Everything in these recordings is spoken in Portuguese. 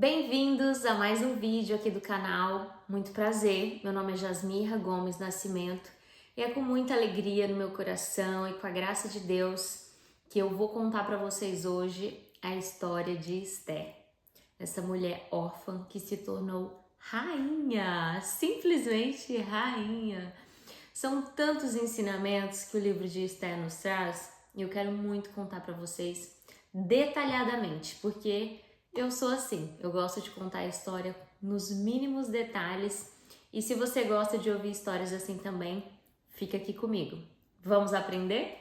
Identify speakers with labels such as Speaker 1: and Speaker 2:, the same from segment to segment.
Speaker 1: Bem-vindos a mais um vídeo aqui do canal. Muito prazer, meu nome é Jasmirra Gomes Nascimento e é com muita alegria no meu coração e com a graça de Deus que eu vou contar para vocês hoje a história de Esther, essa mulher órfã que se tornou rainha, simplesmente rainha. São tantos ensinamentos que o livro de Esther nos traz e eu quero muito contar para vocês detalhadamente, porque eu sou assim, eu gosto de contar a história nos mínimos detalhes e se você gosta de ouvir histórias assim também, fica aqui comigo. Vamos aprender?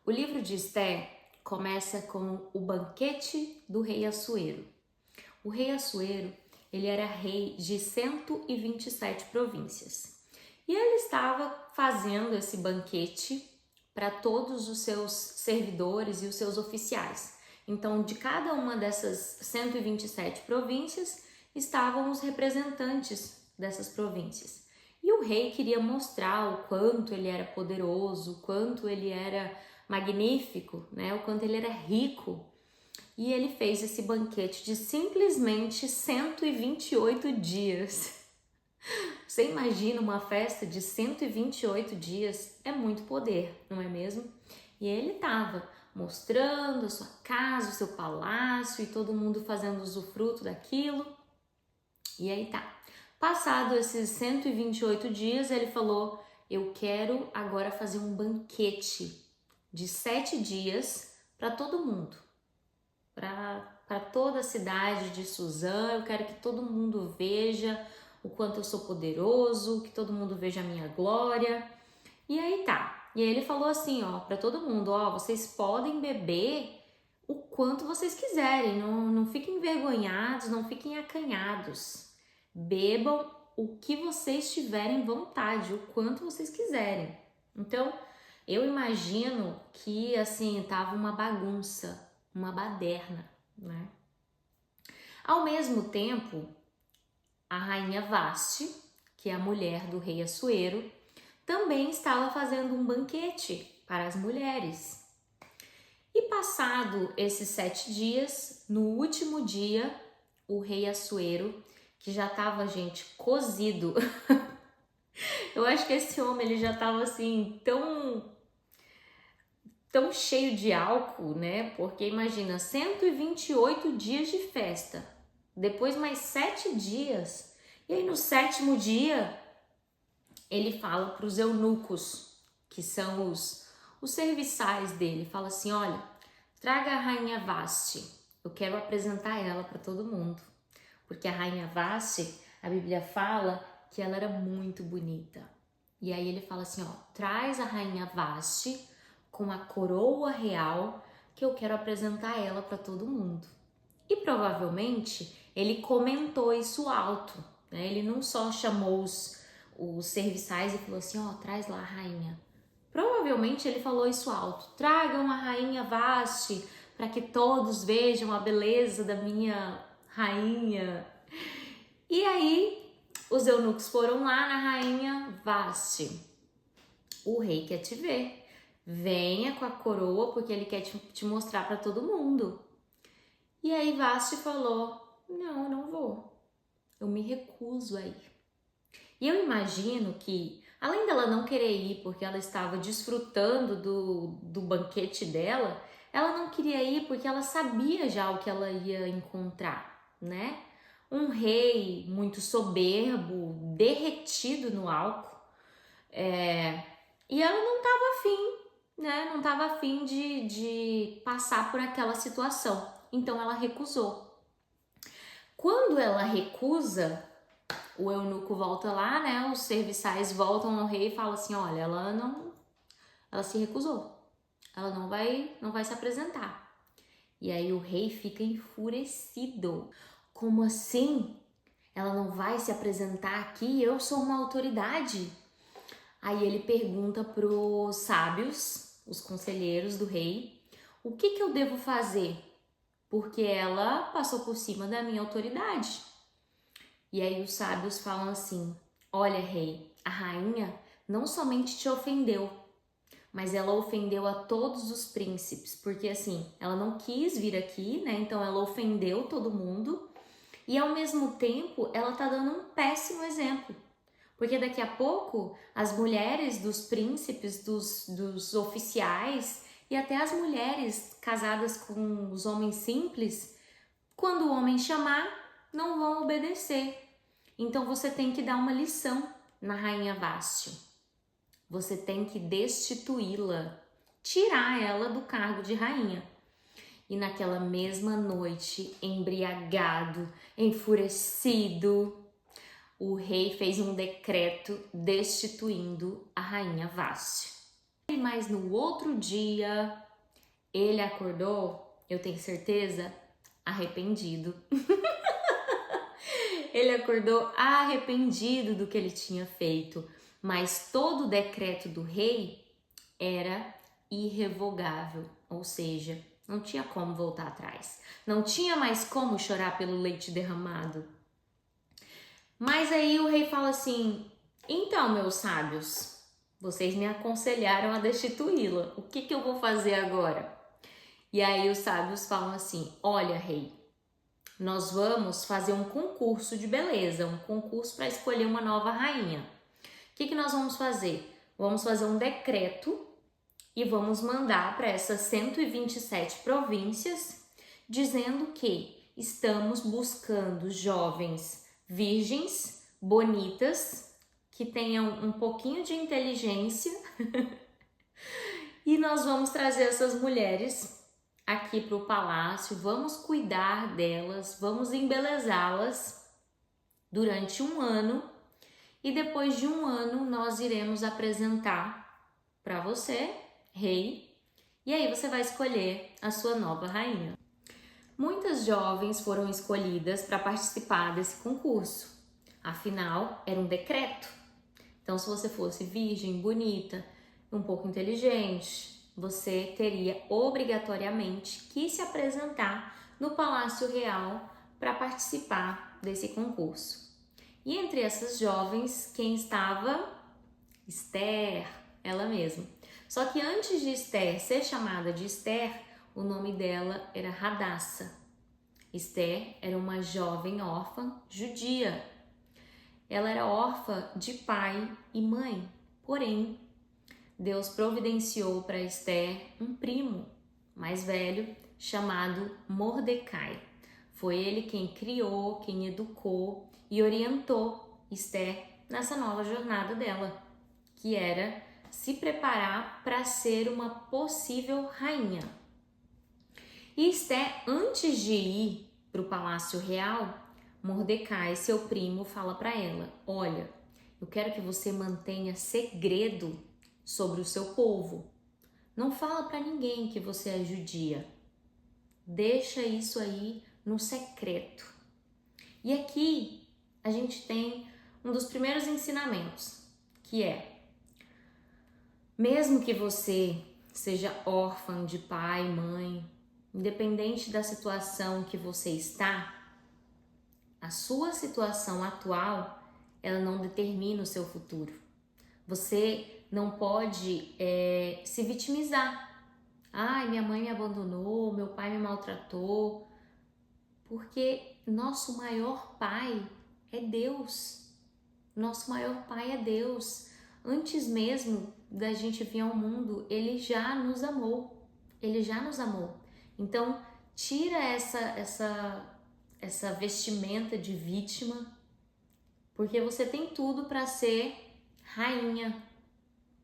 Speaker 1: O livro de Esther começa com o banquete do rei Assuero. O rei Assuero, ele era rei de 127 províncias. E ele estava fazendo esse banquete para todos os seus servidores e os seus oficiais. Então, de cada uma dessas 127 províncias, estavam os representantes dessas províncias. E o rei queria mostrar o quanto ele era poderoso, o quanto ele era magnífico, né? O quanto ele era rico. E ele fez esse banquete de simplesmente 128 dias. Você imagina uma festa de 128 dias? É muito poder, não é mesmo? E ele estava mostrando a sua casa, o seu palácio e todo mundo fazendo usufruto daquilo. E aí tá. Passado esses 128 dias, ele falou: eu quero agora fazer um banquete de 7 dias para todo mundo. Para toda a cidade de Suzã, eu quero que todo mundo veja o quanto eu sou poderoso, que todo mundo veja a minha glória. E aí tá. E aí ele falou assim, ó, para todo mundo, ó, vocês podem beber o quanto vocês quiserem, não fiquem envergonhados, não fiquem acanhados. Bebam o que vocês tiverem vontade, o quanto vocês quiserem. Então, eu imagino que assim, tava uma bagunça, uma baderna, né? Ao mesmo tempo, a rainha Vasti, que é a mulher do rei Assuero, também estava fazendo um banquete para as mulheres. E passado esses 7 dias, no último dia, o rei Assuero, que já estava, gente, cozido. Eu acho que esse homem ele já estava assim tão cheio de álcool, né? Porque imagina, 128 dias de festa, depois mais 7 dias. E aí no 7º dia, ele fala para os eunucos, que são os serviçais dele, fala assim, olha, traga a rainha Vasti, eu quero apresentar ela para todo mundo. Porque a rainha Vasti, a Bíblia fala que ela era muito bonita. E aí ele fala assim, ó, traz a rainha Vasti com a coroa real que eu quero apresentar ela para todo mundo. E provavelmente ele comentou isso alto, né? Ele não só chamou os serviçais e falou assim, ó, traz lá a rainha. Provavelmente ele falou isso alto, tragam a rainha Vasti para que todos vejam a beleza da minha rainha. E aí os eunucos foram lá na rainha Vasti. O rei quer te ver, venha com a coroa porque ele quer te mostrar para todo mundo. E aí Vasti falou, não, eu não vou, eu me recuso a ir. E eu imagino que, além dela não querer ir porque ela estava desfrutando do banquete dela, ela não queria ir porque ela sabia já o que ela ia encontrar, né? Um rei muito soberbo, derretido no álcool, e ela não estava afim, né? Não estava afim de passar por aquela situação. Então ela recusou. Quando ela recusa, o eunuco volta lá, né? Os serviçais voltam ao rei e falam assim, olha, ela se recusou. Ela não vai se apresentar. E aí o rei fica enfurecido. Como assim? Ela não vai se apresentar aqui? Eu sou uma autoridade. Aí ele pergunta pros sábios, os conselheiros do rei, o que eu devo fazer? Porque ela passou por cima da minha autoridade. E aí os sábios falam assim, olha rei, a rainha não somente te ofendeu, mas ela ofendeu a todos os príncipes, porque assim, ela não quis vir aqui, né? Então ela ofendeu todo mundo e ao mesmo tempo ela tá dando um péssimo exemplo. Porque daqui a pouco as mulheres dos príncipes, dos oficiais e até as mulheres casadas com os homens simples, quando o homem chamar, não vão obedecer. Então você tem que dar uma lição na rainha Vástio. Você tem que destituí-la, tirar ela do cargo de rainha. E naquela mesma noite, embriagado, enfurecido, o rei fez um decreto destituindo a rainha Vástio. Mas no outro dia, ele acordou, eu tenho certeza, arrependido. Ele acordou arrependido do que ele tinha feito, mas todo o decreto do rei era irrevogável, ou seja, não tinha como voltar atrás, não tinha mais como chorar pelo leite derramado. Mas aí o rei fala assim: então, meus sábios, vocês me aconselharam a destituí-la, o que eu vou fazer agora? E aí os sábios falam assim: olha, rei, nós vamos fazer um concurso de beleza, um concurso para escolher uma nova rainha. O que nós vamos fazer? Vamos fazer um decreto e vamos mandar para essas 127 províncias dizendo que estamos buscando jovens virgens, bonitas, que tenham um pouquinho de inteligência e nós vamos trazer essas mulheres aqui para o palácio, vamos cuidar delas, vamos embelezá-las durante um ano e depois de um ano nós iremos apresentar para você, rei, e aí você vai escolher a sua nova rainha. Muitas jovens foram escolhidas para participar desse concurso, afinal era um decreto. Então, se você fosse virgem, bonita, um pouco inteligente, você teria obrigatoriamente que se apresentar no Palácio Real para participar desse concurso. E entre essas jovens, quem estava? Esther, ela mesma. Só que antes de Esther ser chamada de Esther, o nome dela era Radassa. Esther era uma jovem órfã judia. Ela era órfã de pai e mãe, porém, Deus providenciou para Esther um primo mais velho chamado Mordecai. Foi ele quem criou, quem educou e orientou Esther nessa nova jornada dela, que era se preparar para ser uma possível rainha. E Esther, antes de ir para o Palácio Real, Mordecai, seu primo, fala para ela: olha, eu quero que você mantenha segredo sobre o seu povo. Não fala para ninguém que você é judia. Deixa isso aí no secreto. E aqui a gente tem um dos primeiros ensinamentos, que é: mesmo que você seja órfã de pai, mãe, independente da situação que você está, a sua situação atual, ela não determina o seu futuro. Você não pode se vitimizar. Ai, minha mãe me abandonou, meu pai me maltratou. Porque nosso maior pai é Deus. Nosso maior pai é Deus. Antes mesmo da gente vir ao mundo, Ele já nos amou. Ele já nos amou. Então, tira essa vestimenta de vítima, porque você tem tudo para ser rainha,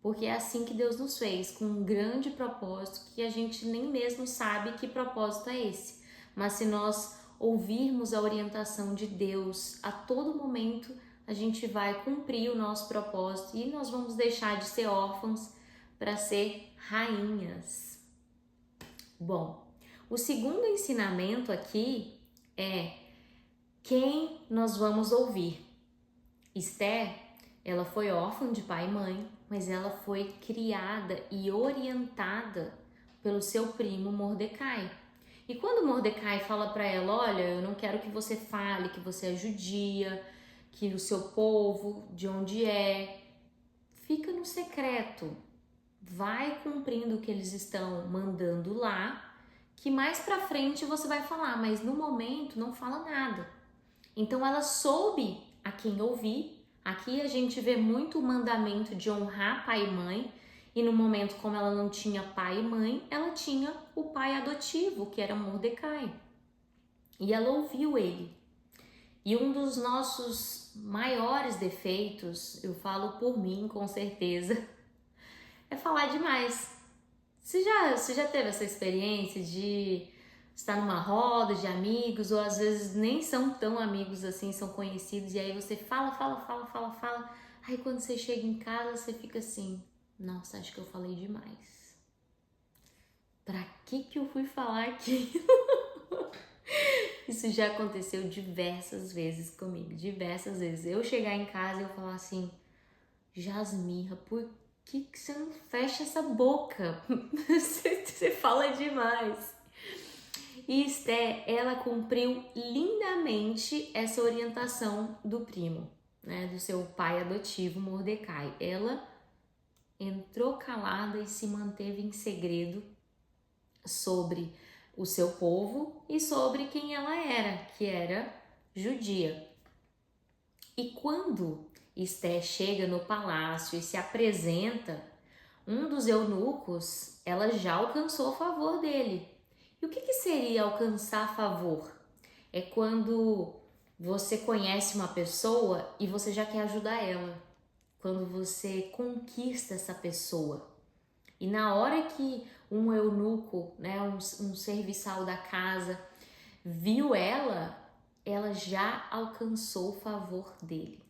Speaker 1: porque é assim que Deus nos fez, com um grande propósito que a gente nem mesmo sabe que propósito é esse. Mas se nós ouvirmos a orientação de Deus a todo momento, a gente vai cumprir o nosso propósito e nós vamos deixar de ser órfãos para ser rainhas. Bom, o segundo ensinamento aqui é quem nós vamos ouvir. Esther, ela foi órfã de pai e mãe, mas ela foi criada e orientada pelo seu primo Mordecai. E quando Mordecai fala para ela: olha, eu não quero que você fale que você é judia, que o seu povo, de onde é, fica no secreto. vai cumprindo o que eles estão mandando lá, que mais pra frente você vai falar, mas no momento não fala nada. Então ela soube a quem ouvir. Aqui a gente vê muito o mandamento de honrar pai e mãe, e no momento como ela não tinha pai e mãe, ela tinha o pai adotivo, que era Mordecai. E ela ouviu ele. E um dos nossos maiores defeitos, eu falo por mim com certeza, é falar demais. Você já teve essa experiência de estar numa roda de amigos, ou às vezes nem são tão amigos assim, são conhecidos, e aí você fala. Aí quando você chega em casa, você fica assim, nossa, acho que eu falei demais. Pra que eu fui falar aquilo? Isso já aconteceu diversas vezes comigo, diversas vezes. Eu chegar em casa e eu falar assim, Jasmirra, por que você não fecha essa boca? Você fala demais. E Esther, ela cumpriu lindamente essa orientação do primo, né, do seu pai adotivo Mordecai. Ela entrou calada e se manteve em segredo sobre o seu povo e sobre quem ela era, que era judia. E quando Esther chega no palácio e se apresenta, um dos eunucos, ela já alcançou o favor dele. E o que seria alcançar favor? É quando você conhece uma pessoa e você já quer ajudar ela. Quando você conquista essa pessoa. E na hora que um eunuco, né, um serviçal da casa, viu ela, ela já alcançou o favor dele.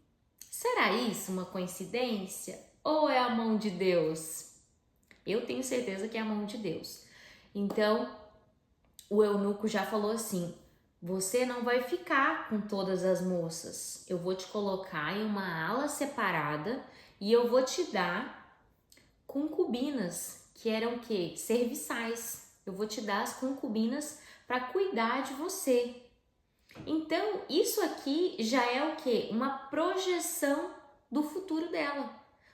Speaker 1: Será isso uma coincidência ou é a mão de Deus? Eu tenho certeza que é a mão de Deus. Então, o eunuco já falou assim, você não vai ficar com todas as moças. Eu vou te colocar em uma ala separada e eu vou te dar concubinas, que eram o quê? Serviçais. Eu vou te dar as concubinas para cuidar de você. Então, isso aqui já é o quê? Uma projeção do futuro dela.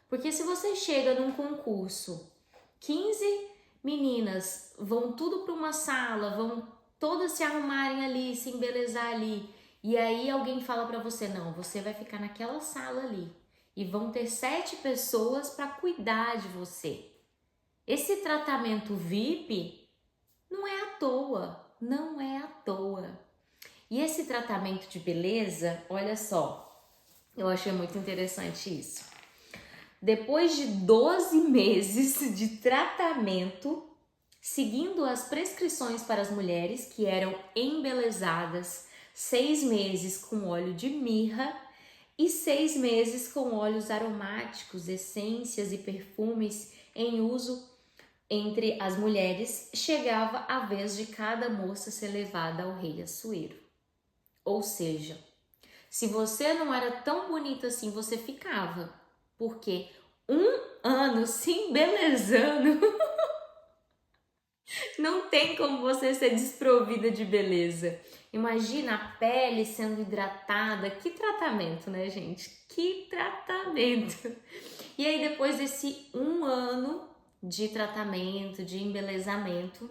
Speaker 1: Porque se você chega num concurso, 15 meninas vão tudo para uma sala, vão todas se arrumarem ali, se embelezar ali, e aí alguém fala para você, não, você vai ficar naquela sala ali, e vão ter 7 pessoas para cuidar de você. Esse tratamento VIP não é à toa, não é à toa. E esse tratamento de beleza, olha só, eu achei muito interessante isso. Depois de 12 meses de tratamento, seguindo as prescrições para as mulheres que eram embelezadas 6 meses com óleo de mirra e 6 meses com óleos aromáticos, essências e perfumes em uso entre as mulheres, chegava a vez de cada moça ser levada ao rei Assuero. Ou seja, se você não era tão bonita assim, você ficava. Porque 1 ano se embelezando, não tem como você ser desprovida de beleza. Imagina a pele sendo hidratada. Que tratamento, né, gente? Que tratamento! E aí, depois desse 1 ano de tratamento, de embelezamento,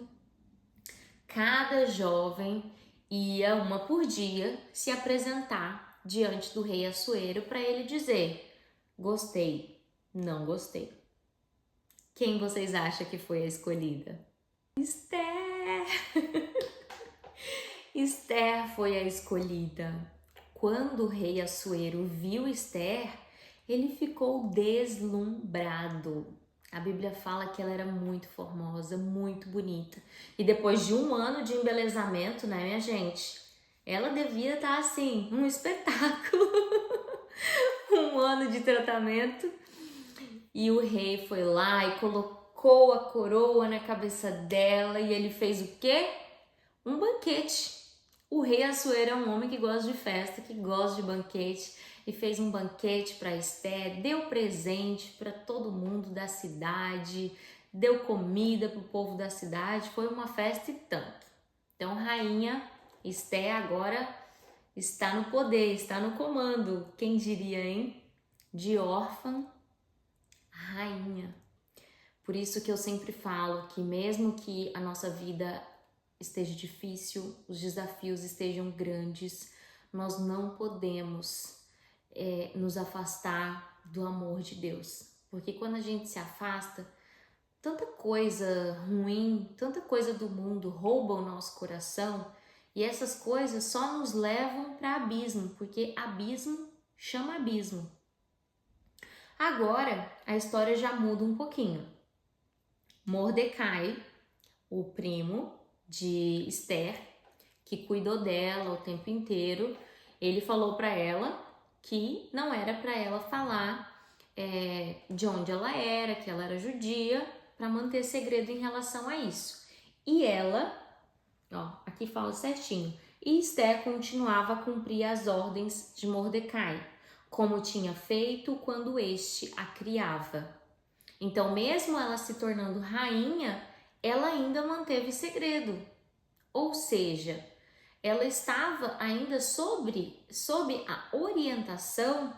Speaker 1: cada jovem ia uma por dia se apresentar diante do rei Assuero para ele dizer: gostei, não gostei. Quem vocês acham que foi a escolhida? Esther! Esther foi a escolhida. Quando o rei Assuero viu Esther, ele ficou deslumbrado. A Bíblia fala que ela era muito formosa, muito bonita. E depois de 1 ano de embelezamento, né, minha gente? Ela devia estar assim, um espetáculo. 1 ano de tratamento. E o rei foi lá e colocou a coroa na cabeça dela e ele fez o quê? Um banquete. O rei Assuero é um homem que gosta de festa, que gosta de banquete, e fez um banquete para Esther, deu presente para todo mundo da cidade, deu comida para o povo da cidade, foi uma festa e tanto. Então, rainha Esther agora está no poder, está no comando. Quem diria, hein? De órfã, rainha. Por isso que eu sempre falo que mesmo que a nossa vida esteja difícil, os desafios estejam grandes, nós não podemos nos afastar do amor de Deus. Porque quando a gente se afasta, tanta coisa ruim, tanta coisa do mundo rouba o nosso coração e essas coisas só nos levam para abismo, porque abismo chama abismo. Agora a história já muda um pouquinho. Mordecai, o primo de Esther, que cuidou dela o tempo inteiro, ele falou para ela que não era para ela falar de onde ela era, que ela era judia, para manter segredo em relação a isso. E ela, aqui fala certinho, e Esther continuava a cumprir as ordens de Mordecai, como tinha feito quando este a criava. Então, mesmo ela se tornando rainha, ela ainda manteve segredo. Ou seja, ela estava ainda sob a orientação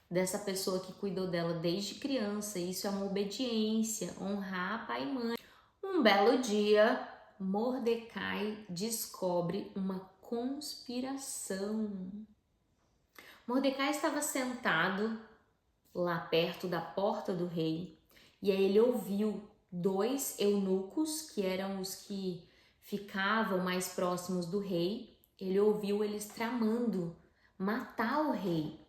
Speaker 1: dessa pessoa que cuidou dela desde criança. Isso é uma obediência, honrar pai e mãe. Um belo dia, Mordecai descobre uma conspiração. Mordecai estava sentado lá perto da porta do rei e aí ele ouviu 2 eunucos, que eram os que ficavam mais próximos do rei. Ele ouviu eles tramando matar o rei.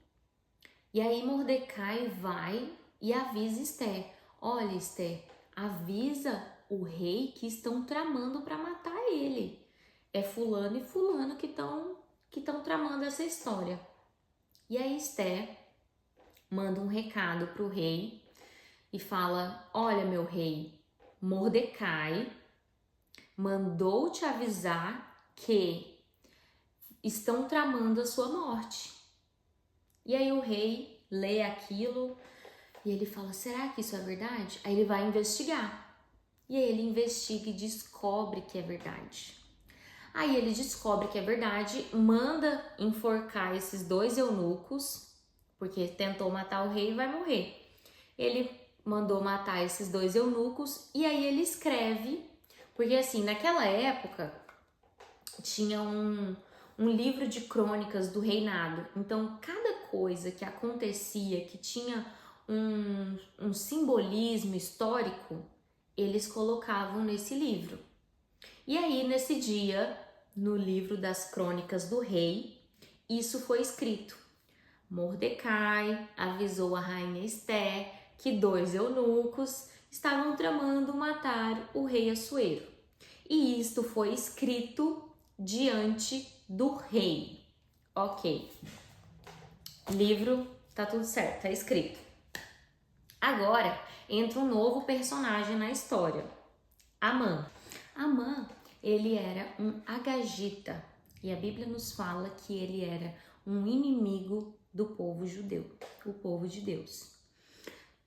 Speaker 1: E aí Mordecai vai e avisa Esther: olha, Esther, avisa o rei que estão tramando para matar ele. É fulano e fulano que estão tramando essa história. E aí Esther manda um recado para o rei e fala: olha, meu rei, Mordecai mandou te avisar que estão tramando a sua morte. E aí o rei lê aquilo e ele fala: será que isso é verdade? Aí ele vai investigar. E aí ele investiga e descobre que é verdade. Aí ele descobre que é verdade, manda enforcar esses 2 eunucos, porque tentou matar o rei e vai morrer. Ele mandou matar esses 2 eunucos e aí ele escreve, porque assim, naquela época tinha um livro de crônicas do reinado. Então, cada coisa que acontecia, que tinha um simbolismo histórico, eles colocavam nesse livro. E aí, nesse dia, no livro das crônicas do rei, isso foi escrito. Mordecai avisou a rainha Esther que 2 eunucos estavam tramando matar o rei Assuero. E isto foi escrito diante do rei. Ok. Livro, tá tudo certo, tá escrito. Agora entra um novo personagem na história, Amã. Amã, ele era um agagita e a Bíblia nos fala que ele era um inimigo do povo judeu, o povo de Deus.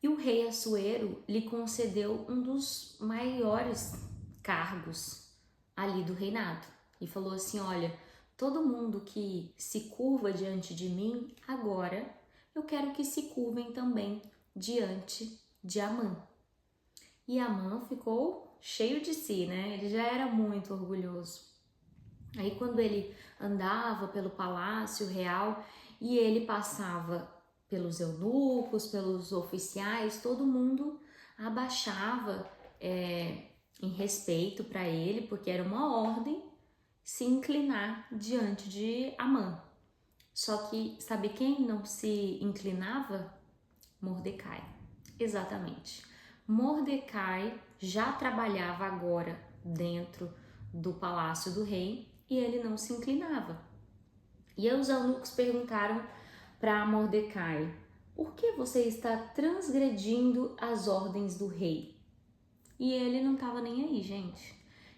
Speaker 1: E o rei Assuero lhe concedeu um dos maiores cargos ali do reinado e falou assim: olha, todo mundo que se curva diante de mim, agora eu quero que se curvem também diante de Amã. E Amã ficou cheio de si, né? Ele já era muito orgulhoso. Aí quando ele andava pelo palácio real e ele passava pelos eunucos, pelos oficiais, todo mundo abaixava em respeito para ele, porque era uma ordem se inclinar diante de Amã. Só que sabe quem não se inclinava? Mordecai. Exatamente. Mordecai já trabalhava agora dentro do palácio do rei e ele não se inclinava. E aí os eunucos perguntaram para Mordecai: por que você está transgredindo as ordens do rei? E ele não estava nem aí, gente.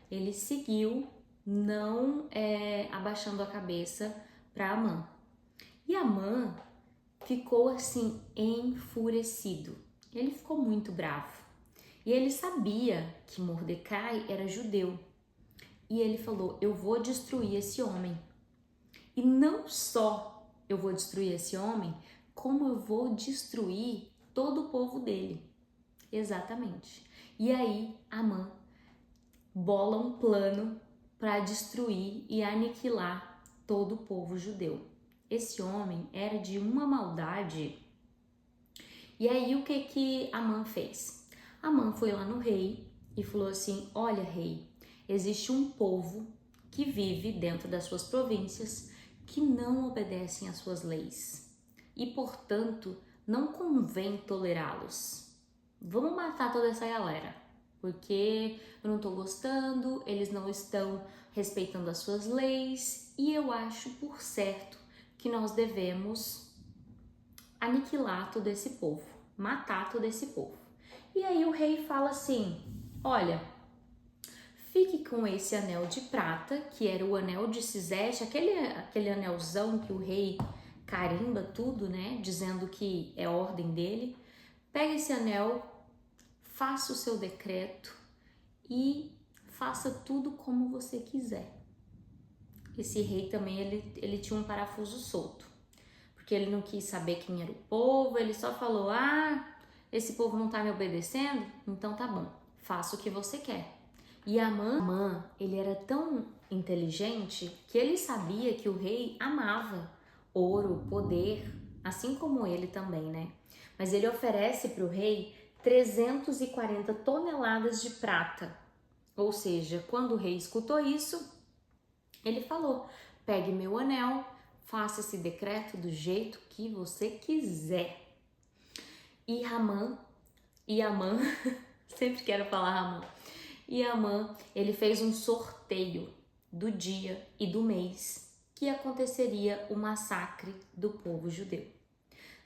Speaker 1: Ele seguiu, não abaixando a cabeça para Amã. E Amã ficou assim enfurecido. Ele ficou muito bravo. E ele sabia que Mordecai era judeu. E ele falou: eu vou destruir esse homem. E não só eu vou destruir esse homem, como eu vou destruir todo o povo dele. Exatamente. E aí Amã bola um plano para destruir e aniquilar todo o povo judeu. Esse homem era de uma maldade. E aí o que Amã fez? Amã foi lá no rei e falou assim: olha, rei, existe um povo que vive dentro das suas províncias que não obedecem às suas leis e, portanto, não convém tolerá-los. Vamos matar toda essa galera, porque eu não tô gostando, eles não estão respeitando as suas leis e eu acho por certo que nós devemos aniquilar todo esse povo, matar todo esse povo. E aí o rei fala assim: olha, fique com esse anel de prata, que era o anel de Cisete, aquele anelzão que o rei carimba tudo, né, dizendo que é ordem dele. Pega esse anel, faça o seu decreto e faça tudo como você quiser. Esse rei também, ele tinha um parafuso solto, porque ele não quis saber quem era o povo, ele só falou: ah, esse povo não tá me obedecendo? Então tá bom, faça o que você quer. E Amã, ele era tão inteligente que ele sabia que o rei amava ouro, poder, assim como ele também, né? Mas ele oferece para o rei 340 toneladas de prata. Ou seja, quando o rei escutou isso, ele falou: pegue meu anel, faça esse decreto do jeito que você quiser. E Amã, sempre quero falar Amã. E Amã, ele fez um sorteio do dia e do mês que aconteceria o massacre do povo judeu.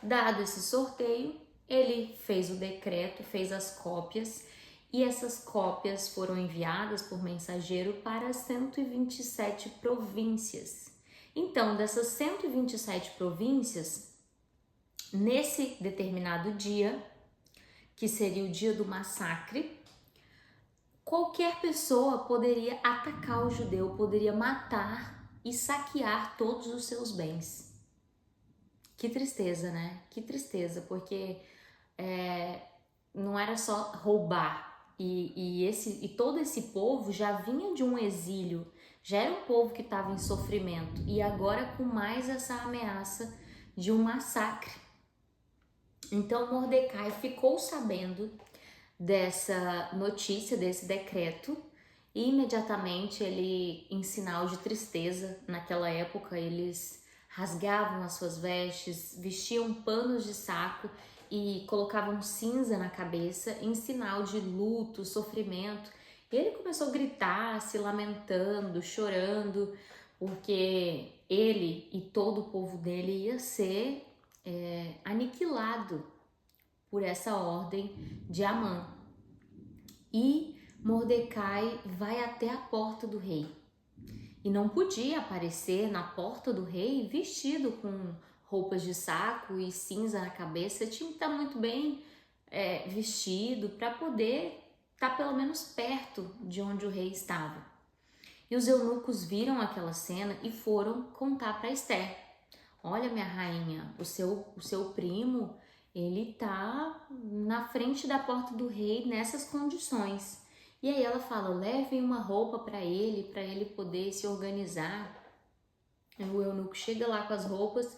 Speaker 1: Dado esse sorteio, ele fez o decreto, fez as cópias, e essas cópias foram enviadas por mensageiro para 127 províncias. Então, dessas 127 províncias, nesse determinado dia, que seria o dia do massacre, qualquer pessoa poderia atacar o judeu, poderia matar e saquear todos os seus bens. Que tristeza, né? Que tristeza, porque não era só roubar. E todo esse povo já vinha de um exílio, já era um povo que estava em sofrimento, e agora com mais essa ameaça de um massacre. Então Mordecai ficou sabendo dessa notícia, desse decreto, e imediatamente ele, em sinal de tristeza, naquela época eles rasgavam as suas vestes, vestiam panos de saco e colocavam cinza na cabeça em sinal de luto, sofrimento. E ele começou a gritar, se lamentando, chorando, porque ele e todo o povo dele ia ser aniquilado por essa ordem de Amã. E Mordecai vai até a porta do rei. E não podia aparecer na porta do rei vestido com roupas de saco e cinza na cabeça. Tinha que estar muito bem vestido para poder estar pelo menos perto de onde o rei estava. E os eunucos viram aquela cena e foram contar para Ester: olha, minha rainha, o seu primo, ele tá na frente da porta do rei nessas condições. E aí ela fala: levem uma roupa para ele poder se organizar. E o eunuco chega lá com as roupas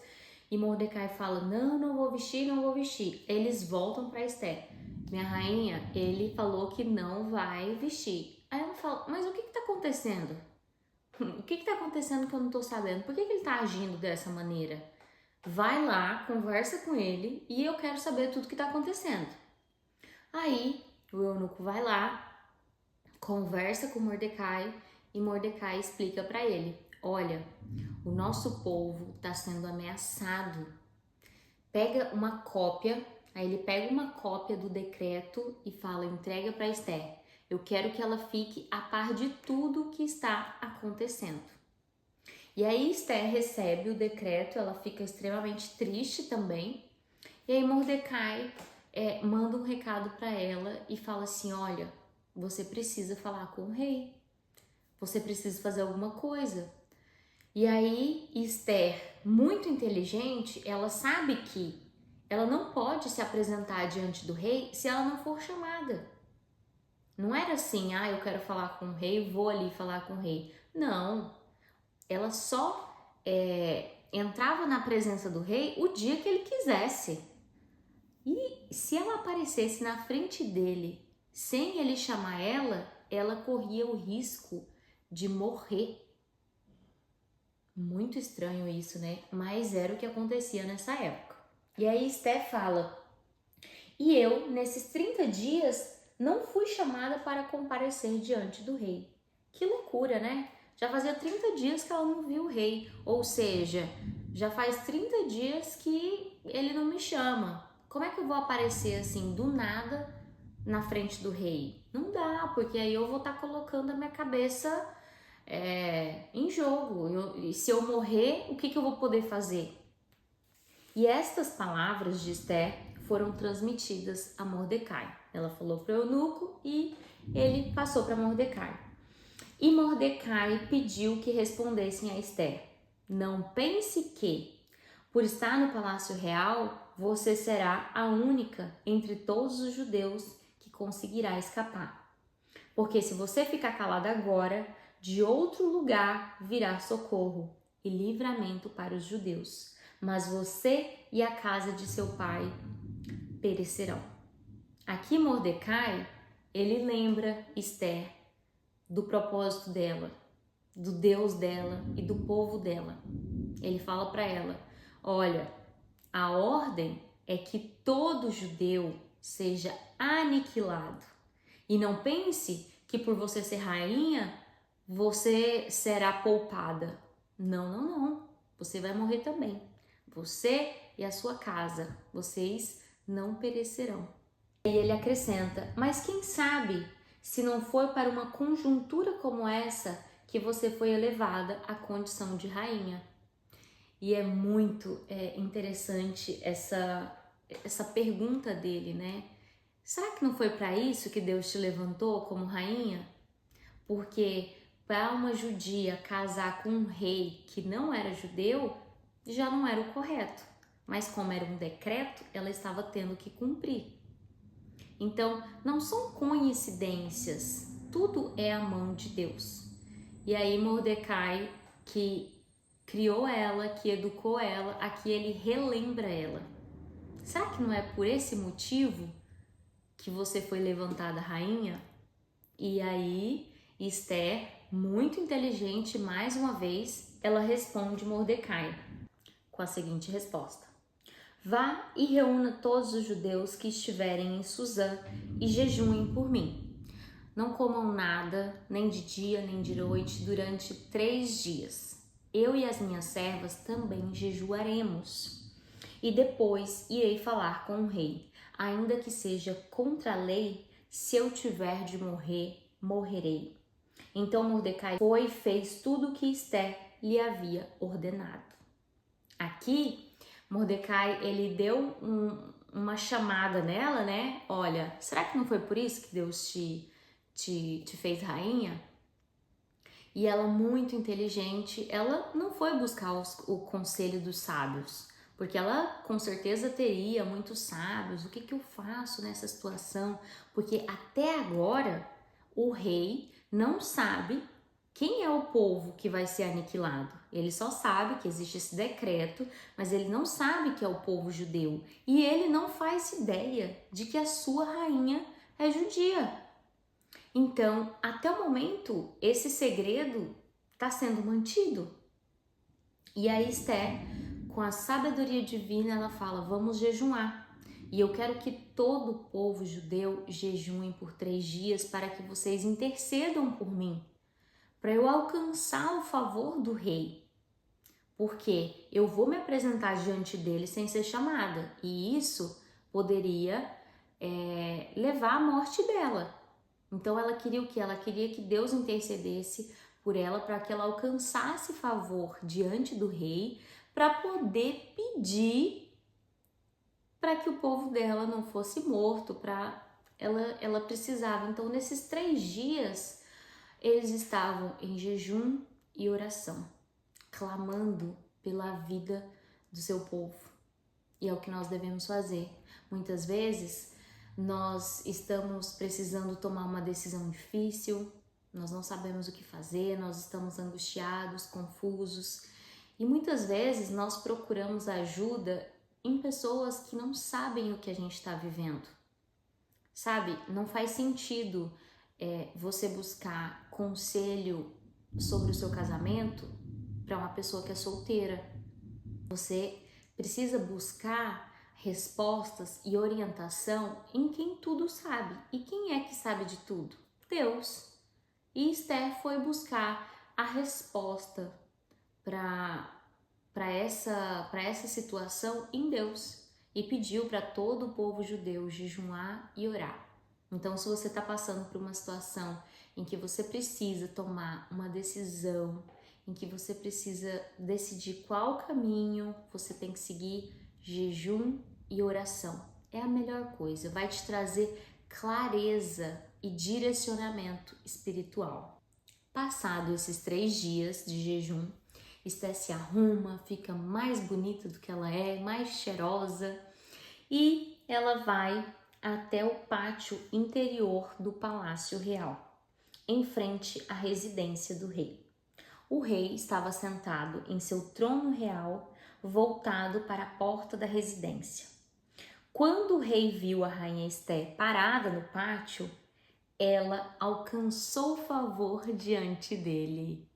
Speaker 1: e Mordecai fala: não vou vestir, não vou vestir. Eles voltam para Ester: minha rainha, ele falou que não vai vestir. Aí ela fala: mas o que tá acontecendo? O que tá acontecendo que eu não tô sabendo? Por que ele tá agindo dessa maneira? Vai lá, conversa com ele e eu quero saber tudo que tá acontecendo. Aí o eunuco vai lá, conversa com Mordecai e Mordecai explica para ele: olha, o nosso povo está sendo ameaçado. Pega uma cópia, aí ele pega uma cópia do decreto e fala: entrega para Ester. Eu quero que ela fique a par de tudo que está acontecendo. E aí Ester recebe o decreto, ela fica extremamente triste também. E aí Mordecai manda um recado para ela e fala assim: olha, você precisa falar com o rei, você precisa fazer alguma coisa. E aí Ester, muito inteligente, ela sabe que ela não pode se apresentar diante do rei se ela não for chamada. Não era assim, eu quero falar com o rei, vou ali falar com o rei. Não, ela só entrava na presença do rei o dia que ele quisesse. E se ela aparecesse na frente dele sem ele chamar ela, ela corria o risco de morrer. Muito estranho isso, né? Mas era o que acontecia nessa época. E aí Esté fala: e eu, nesses 30 dias, não fui chamada para comparecer diante do rei. Que loucura, né? Já fazia 30 dias que ela não viu o rei. Ou seja, já faz 30 dias que ele não me chama. Como é que eu vou aparecer assim, do nada, na frente do rei? Não dá, porque aí eu vou estar colocando a minha cabeça em jogo. E se eu morrer, o que eu vou poder fazer? E estas palavras de Esther foram transmitidas a Mordecai. Ela falou para o eunuco e ele passou para Mordecai. E Mordecai pediu que respondessem a Esther: não pense que, por estar no palácio real, você será a única entre todos os judeus que conseguirá escapar. Porque se você ficar calada agora, de outro lugar virá socorro e livramento para os judeus. Mas você e a casa de seu pai perecerão. Aqui Mordecai, ele lembra Esther do propósito dela, do Deus dela e do povo dela. Ele fala para ela: olha, a ordem é que todo judeu seja aniquilado. E não pense que por você ser rainha, você será poupada. Não, não, não. Você vai morrer também. Você e a sua casa, vocês não perecerão. E ele acrescenta: mas quem sabe se não foi para uma conjuntura como essa que você foi elevada à condição de rainha? E é muito interessante essa pergunta dele, né? Será que não foi para isso que Deus te levantou como rainha? Porque para uma judia casar com um rei que não era judeu, já não era o correto. Mas como era um decreto, ela estava tendo que cumprir. Então, não são coincidências, tudo é a mão de Deus. E aí Mordecai, que criou ela, que educou ela, aqui ele relembra ela. Será que não é por esse motivo que você foi levantada rainha? E aí Esther, muito inteligente, mais uma vez, ela responde Mordecai com a seguinte resposta: vá e reúna todos os judeus que estiverem em Suzã e jejuem por mim. Não comam nada, nem de dia nem de noite, durante 3 dias. Eu e as minhas servas também jejuaremos. E depois irei falar com o rei. Ainda que seja contra a lei, se eu tiver de morrer, morrerei. Então Mordecai foi e fez tudo o que Esther lhe havia ordenado. Aqui, Mordecai, ele deu uma chamada nela, né? Olha, será que não foi por isso que Deus te fez rainha? E ela, muito inteligente, ela não foi buscar o conselho dos sábios, porque ela com certeza teria muitos sábios. O que eu faço nessa situação? Porque até agora o rei não sabe quem é o povo que vai ser aniquilado. Ele só sabe que existe esse decreto, mas ele não sabe que é o povo judeu. E ele não faz ideia de que a sua rainha é judia. Então, até o momento, esse segredo está sendo mantido. E aí Esther, com a sabedoria divina, ela fala: vamos jejuar. E eu quero que todo o povo judeu jejue por 3 dias para que vocês intercedam por mim, para eu alcançar o favor do rei. Porque eu vou me apresentar diante dele sem ser chamada. E isso poderia levar à morte dela. Então ela queria o quê? Ela queria que Deus intercedesse por ela para que ela alcançasse favor diante do rei, para poder pedir para que o povo dela não fosse morto, ela precisava. Então nesses 3 dias eles estavam em jejum e oração, clamando pela vida do seu povo. E é o que nós devemos fazer. Muitas vezes nós estamos precisando tomar uma decisão difícil, nós não sabemos o que fazer, nós estamos angustiados, confusos e muitas vezes nós procuramos ajuda em pessoas que não sabem o que a gente está vivendo. Sabe, não faz sentido você buscar conselho sobre o seu casamento para uma pessoa que é solteira. Você precisa buscar respostas e orientação em quem tudo sabe. E quem é que sabe de tudo? Deus. E Esther foi buscar a resposta para essa situação em Deus e pediu para todo o povo judeu jejuar e orar. Então, se você está passando por uma situação em que você precisa tomar uma decisão, em que você precisa decidir qual caminho você tem que seguir, jejum e oração é a melhor coisa, vai te trazer clareza e direcionamento espiritual. Passado esses 3 dias de jejum, Esther se arruma, fica mais bonita do que ela é, mais cheirosa e ela vai até o pátio interior do Palácio Real, em frente à residência do rei. O rei estava sentado em seu trono real, voltado para a porta da residência. Quando o rei viu a rainha Esther parada no pátio, ela alcançou favor diante dele.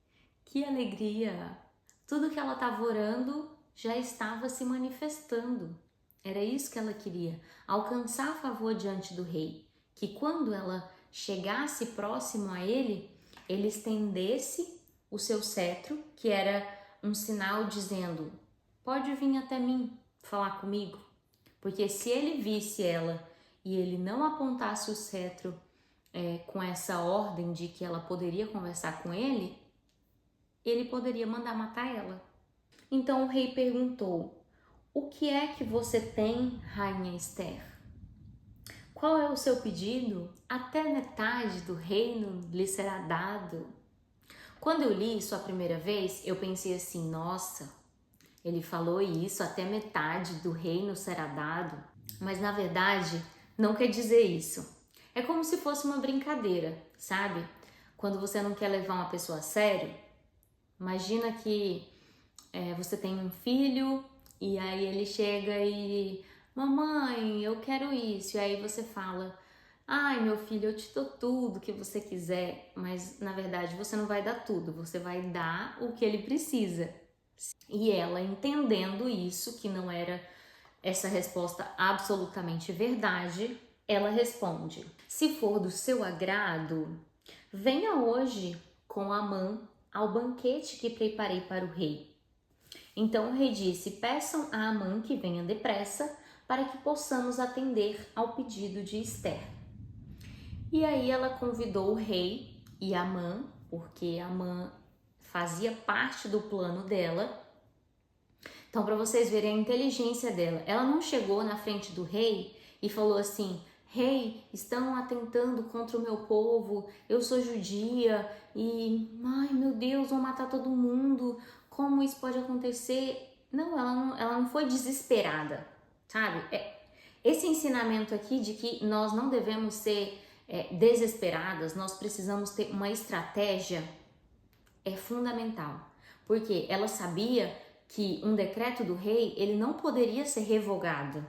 Speaker 1: Que alegria! Tudo que ela estava orando já estava se manifestando. Era isso que ela queria, alcançar favor diante do rei. Que quando ela chegasse próximo a ele, ele estendesse o seu cetro, que era um sinal dizendo: pode vir até mim falar comigo. Porque se ele visse ela e ele não apontasse o cetro com essa ordem de que ela poderia conversar com ele, ele poderia mandar matar ela. Então o rei perguntou: o que é que você tem, rainha Esther? Qual é o seu pedido? Até metade do reino lhe será dado. Quando eu li isso a primeira vez, eu pensei assim: nossa, ele falou isso, até metade do reino será dado. Mas na verdade, não quer dizer isso. É como se fosse uma brincadeira, sabe? Quando você não quer levar uma pessoa a sério, imagina que você tem um filho e aí ele chega e: mamãe, eu quero isso. E aí você fala: ai, meu filho, eu te dou tudo que você quiser. Mas na verdade você não vai dar tudo, você vai dar o que ele precisa. E ela, entendendo isso, que não era essa resposta absolutamente verdade, ela responde: se for do seu agrado, venha hoje com Amã ao banquete que preparei para o rei. Então o rei disse: peçam a Amã que venha depressa para que possamos atender ao pedido de Esther. E aí ela convidou o rei e Amã, porque Amã fazia parte do plano dela. Então, para vocês verem a inteligência dela, ela não chegou na frente do rei e falou assim: rei, estão atentando contra o meu povo, eu sou judia e, ai meu Deus, vão matar todo mundo, como isso pode acontecer? Não, ela não foi desesperada, sabe? Esse ensinamento aqui de que nós não devemos ser desesperadas, nós precisamos ter uma estratégia, é fundamental, porque ela sabia que um decreto do rei, ele não poderia ser revogado.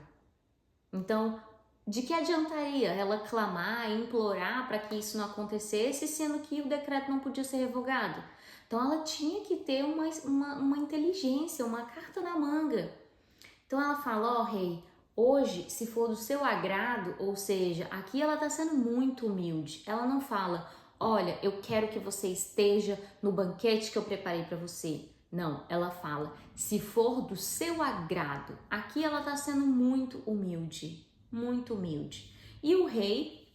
Speaker 1: Então, de que adiantaria ela clamar e implorar para que isso não acontecesse, sendo que o decreto não podia ser revogado? Então, ela tinha que ter uma inteligência, uma carta na manga. Então, ela fala: ó, rei, hoje, se for do seu agrado, ou seja, aqui ela está sendo muito humilde. Ela não fala: olha, eu quero que você esteja no banquete que eu preparei para você. Não, ela fala: se for do seu agrado. Aqui ela está sendo muito humilde, muito humilde. E o rei,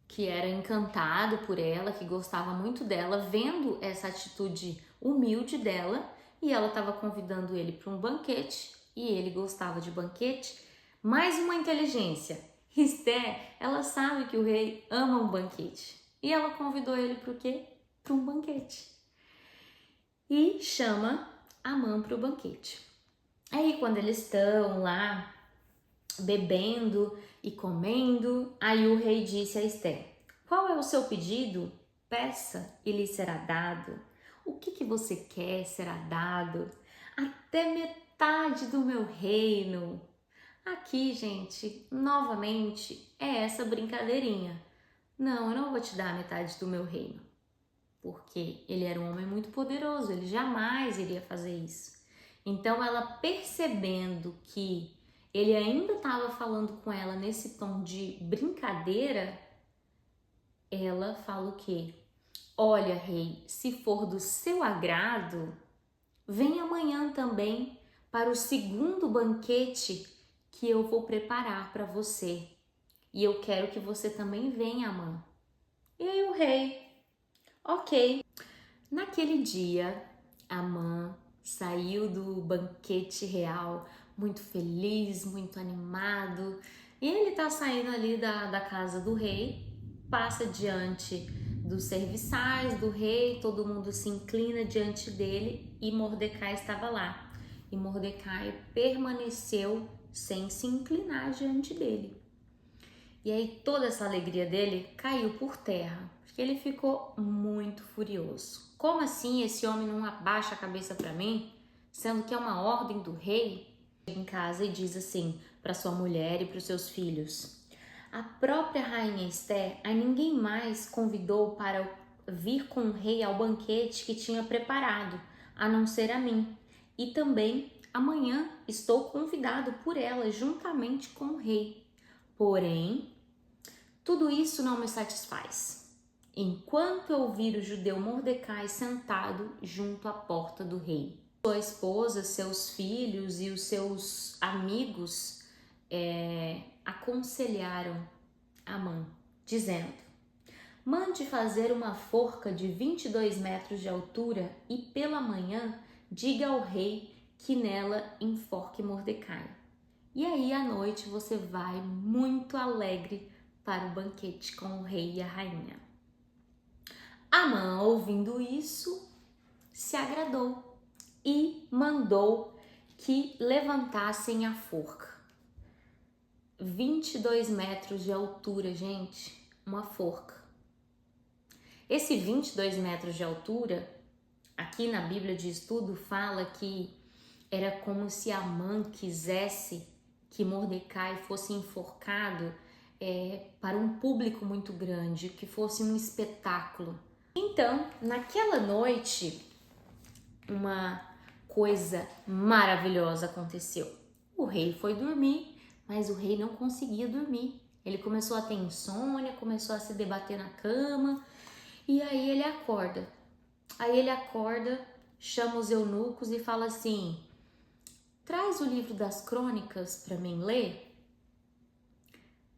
Speaker 1: que era encantado por ela, que gostava muito dela, vendo essa atitude humilde dela, e ela estava convidando ele para um banquete, e ele gostava de banquete. Mais uma inteligência. Esther, ela sabe que o rei ama um banquete. E ela convidou ele para o quê? Para um banquete. E chama Amã para o banquete. Aí quando eles estão lá bebendo e comendo. Aí o rei disse a Esté: qual é o seu pedido? Peça e lhe será dado. O que você quer será dado. Até metade do meu reino. Aqui, gente, novamente é essa brincadeirinha. Não, eu não vou te dar a metade do meu reino. Porque ele era um homem muito poderoso, ele jamais iria fazer isso. Então ela, percebendo que ele ainda estava falando com ela nesse tom de brincadeira, ela fala o quê? Olha, rei, se for do seu agrado, vem amanhã também para o segundo banquete que eu vou preparar para você. E eu quero que você também venha, Amã. E aí o rei, ok. Naquele dia, Amã saiu do banquete real muito feliz, muito animado. E ele tá saindo ali da casa do rei, passa diante dos serviçais do rei, todo mundo se inclina diante dele e Mordecai estava lá. E Mordecai permaneceu sem se inclinar diante dele. E aí toda essa alegria dele caiu por terra, porque ele ficou muito furioso. Como assim esse homem não abaixa a cabeça para mim, sendo que é uma ordem do rei? Chega em casa e diz assim para sua mulher e para os seus filhos: a própria rainha Esté a ninguém mais convidou para vir com o rei ao banquete que tinha preparado, a não ser a mim. E também amanhã estou convidado por ela juntamente com o rei. Porém, tudo isso não me satisfaz. Enquanto eu vir o judeu Mordecai sentado junto à porta do rei, sua esposa, seus filhos e os seus amigos aconselharam Amã, dizendo: mande fazer uma forca de 22 metros de altura e pela manhã diga ao rei que nela enforque Mordecai. E aí à noite você vai muito alegre para o banquete com o rei e a rainha. Amã, ouvindo isso, se agradou e mandou que levantassem a forca. 22 metros de altura, gente, uma forca. Esse 22 metros de altura, aqui na Bíblia de Estudo, fala que era como se Amã quisesse que Mordecai fosse enforcado para um público muito grande, que fosse um espetáculo. Então, naquela noite, uma coisa maravilhosa aconteceu. O rei foi dormir, mas o rei não conseguia dormir. Ele começou a ter insônia, começou a se debater na cama, e aí ele acorda. Chama os eunucos e fala assim: traz o livro das crônicas para mim ler.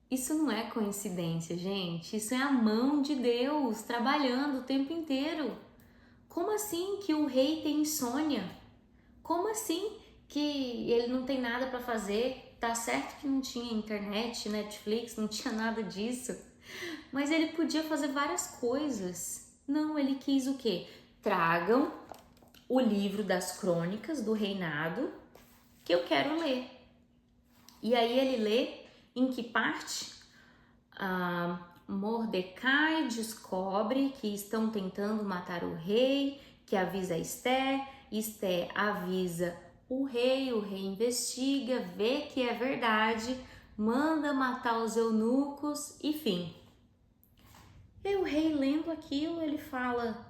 Speaker 1: Isso não é coincidência, gente. Isso é a mão de Deus trabalhando o tempo inteiro. Como assim que o rei tem insônia? Como assim que ele não tem nada para fazer? Tá certo que não tinha internet, Netflix, não tinha nada disso. Mas ele podia fazer várias coisas. Não, ele quis o quê? Tragam o livro das crônicas do reinado que eu quero ler. E aí ele lê em que parte? Mordecai descobre que estão tentando matar o rei, que avisa Esté avisa o rei investiga, vê que é verdade, manda matar os eunucos, enfim. E o rei lendo aquilo, ele fala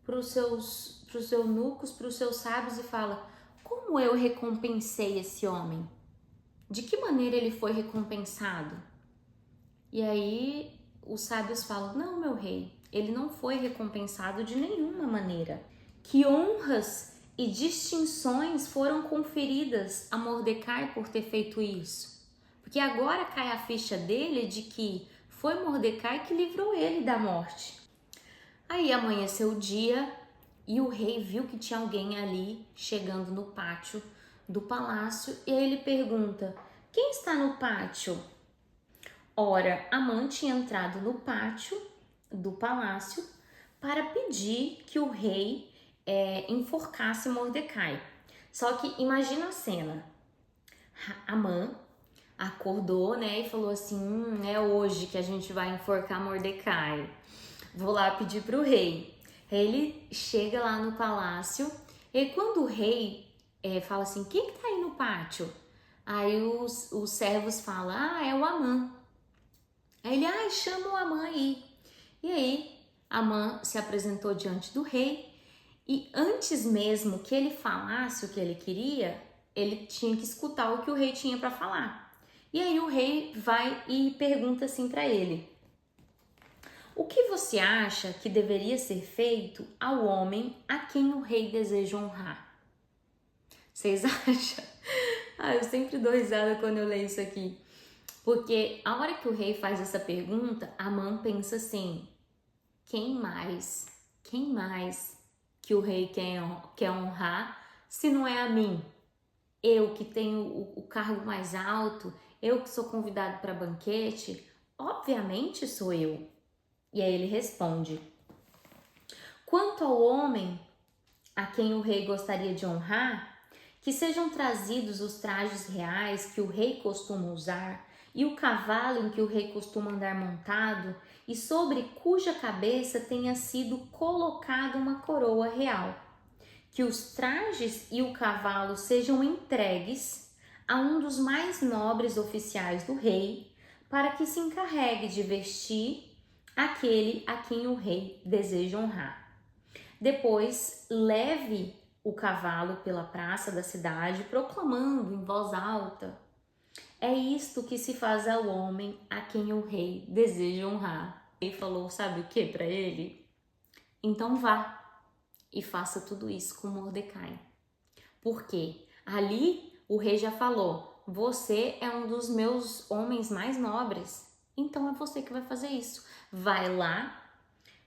Speaker 1: para os eunucos, para os seus sábios e fala: como eu recompensei esse homem? De que maneira ele foi recompensado? E aí os sábios falam: não, meu rei, ele não foi recompensado de nenhuma maneira. Que honras e distinções foram conferidas a Mordecai por ter feito isso? Porque agora cai a ficha dele de que foi Mordecai que livrou ele da morte. Aí amanheceu o dia e o rei viu que tinha alguém ali chegando no pátio do palácio e aí ele pergunta: quem está no pátio? Ora, Amã tinha entrado no pátio do palácio para pedir que o rei enforcasse Mordecai. Só que imagina a cena: Amã acordou, né, e falou assim, é hoje que a gente vai enforcar Mordecai. Vou lá pedir pro rei. Ele chega lá no palácio e quando o rei fala assim, quem que tá aí no pátio? Aí os servos falam, é o Amã. Aí ele, chama o Amã aí. E aí, Amã se apresentou diante do rei e antes mesmo que ele falasse o que ele queria, ele tinha que escutar o que o rei tinha para falar. E aí o rei vai e pergunta assim para ele, o que você acha que deveria ser feito ao homem a quem o rei deseja honrar? Vocês acham? Eu sempre dou risada quando eu leio isso aqui. Porque a hora que o rei faz essa pergunta, Amã pensa assim, quem mais que o rei quer honrar se não é a mim? Eu que tenho o cargo mais alto, eu que sou convidado para banquete, obviamente sou eu. E aí ele responde, quanto ao homem a quem o rei gostaria de honrar, que sejam trazidos os trajes reais que o rei costuma usar e o cavalo em que o rei costuma andar montado e sobre cuja cabeça tenha sido colocada uma coroa real. Que os trajes e o cavalo sejam entregues a um dos mais nobres oficiais do rei para que se encarregue de vestir aquele a quem o rei deseja honrar. Depois, leve o cavalo pela praça da cidade, proclamando em voz alta, é isto que se faz ao homem a quem o rei deseja honrar. Ele falou, sabe o que para ele? Então vá e faça tudo isso com Mordecai. Porque ali o rei já falou, você é um dos meus homens mais nobres, então é você que vai fazer isso. Vai lá,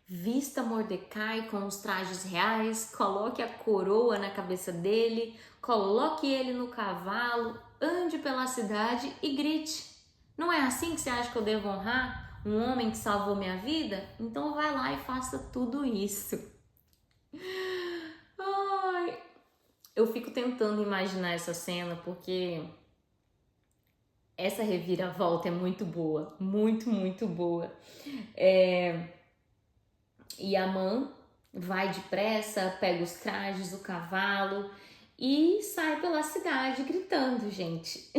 Speaker 1: vista Mordecai com os trajes reais, coloque a coroa na cabeça dele, coloque ele no cavalo, ande pela cidade e grite. Não é assim que você acha que eu devo honrar um homem que salvou minha vida? Então vai lá e faça tudo isso. Ai, eu fico tentando imaginar essa cena porque essa reviravolta é muito boa, muito, muito boa. E Amã vai depressa, pega os trajes, o cavalo e sai pela cidade gritando, gente.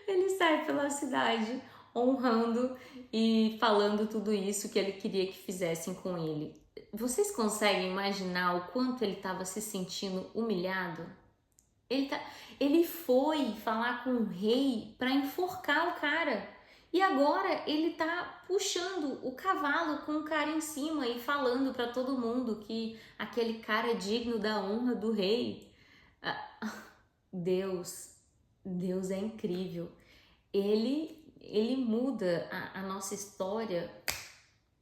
Speaker 1: Ele sai pela cidade honrando e falando tudo isso que ele queria que fizessem com ele. Vocês conseguem imaginar o quanto ele estava se sentindo humilhado? Ele foi falar com o rei para enforcar o cara. E agora ele tá puxando o cavalo com o cara em cima e falando para todo mundo que aquele cara é digno da honra do rei. Deus é incrível. Ele muda a nossa história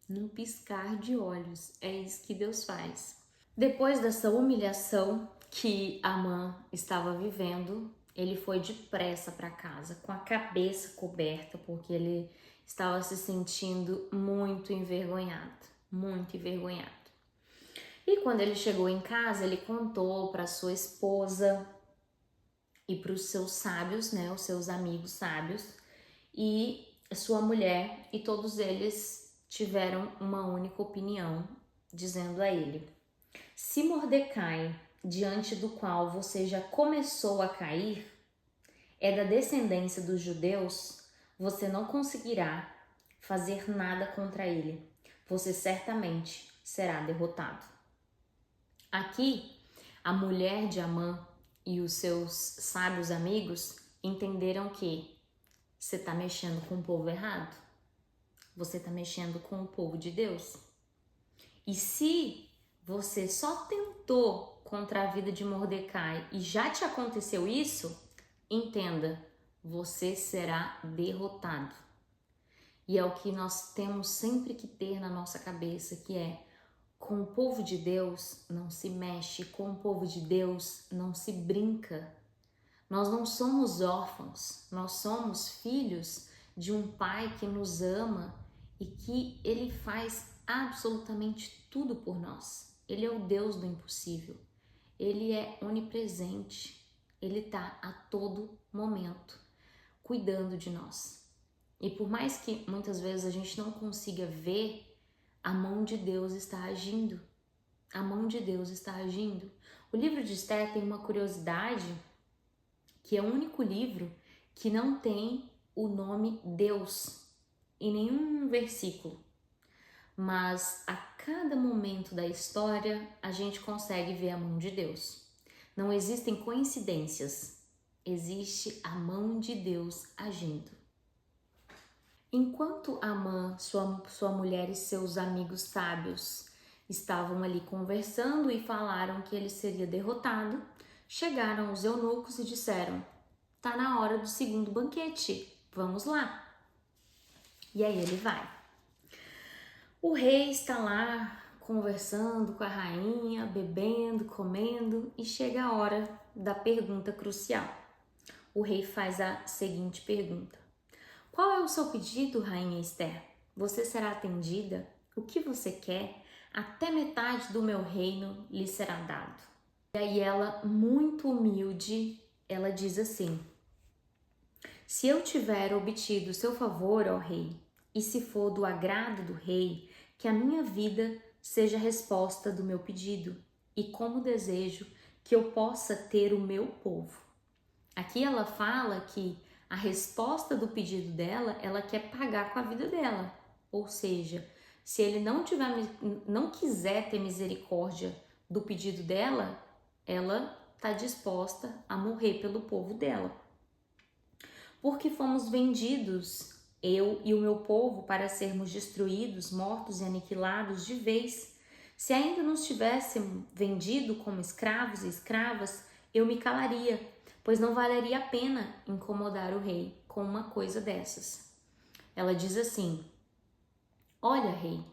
Speaker 1: num piscar de olhos. É isso que Deus faz. Depois dessa humilhação que Amã estava vivendo, ele foi depressa para casa, com a cabeça coberta, porque ele estava se sentindo muito envergonhado, muito envergonhado. E quando ele chegou em casa, ele contou para sua esposa e para os seus sábios, né, os seus amigos sábios, e sua mulher, e todos eles tiveram uma única opinião, dizendo a ele: se Mordecai, diante do qual você já começou a cair, é da descendência dos judeus, você não conseguirá fazer nada contra ele. Você certamente será derrotado. Aqui, a mulher de Amã e os seus sábios amigos entenderam que você está mexendo com o povo errado. Você está mexendo com o povo de Deus. E se você só tentou contra a vida de Mordecai e já te aconteceu isso, entenda, você será derrotado. E é o que nós temos sempre que ter na nossa cabeça, que é: com o povo de Deus não se mexe, com o povo de Deus não se brinca. Nós não somos órfãos, nós somos filhos de um pai que nos ama e que ele faz absolutamente tudo por nós. Ele é o Deus do impossível, ele é onipresente, Ele está a todo momento cuidando de nós. E por mais que muitas vezes a gente não consiga ver, a mão de Deus está agindo. A mão de Deus está agindo. O livro de Esther tem uma curiosidade, que é o único livro que não tem o nome Deus em nenhum versículo. Mas a cada momento da história a gente consegue ver a mão de Deus. Não existem coincidências, existe a mão de Deus agindo. Enquanto Amã, sua mulher e seus amigos sábios estavam ali conversando e falaram que ele seria derrotado, chegaram os eunucos e disseram: "Tá na hora do segundo banquete, vamos lá." E aí ele vai. O rei está lá conversando com a rainha, bebendo, comendo, e chega a hora da pergunta crucial. O rei faz a seguinte pergunta: "Qual é o seu pedido, rainha Esther? Você será atendida? O que você quer? Até metade do meu reino lhe será dado." E aí ela, muito humilde, ela diz assim: "Se eu tiver obtido o seu favor, ó rei, e se for do agrado do rei, que a minha vida seja a resposta do meu pedido, e como desejo que eu possa ter o meu povo." Aqui ela fala que a resposta do pedido dela, ela quer pagar com a vida dela. Ou seja, se ele não quiser ter misericórdia do pedido dela, ela está disposta a morrer pelo povo dela. "Porque fomos vendidos, eu e o meu povo, para sermos destruídos, mortos e aniquilados de vez. Se ainda nos tivessem vendido como escravos e escravas, eu me calaria, pois não valeria a pena incomodar o rei com uma coisa dessas." Ela diz assim: "Olha, rei,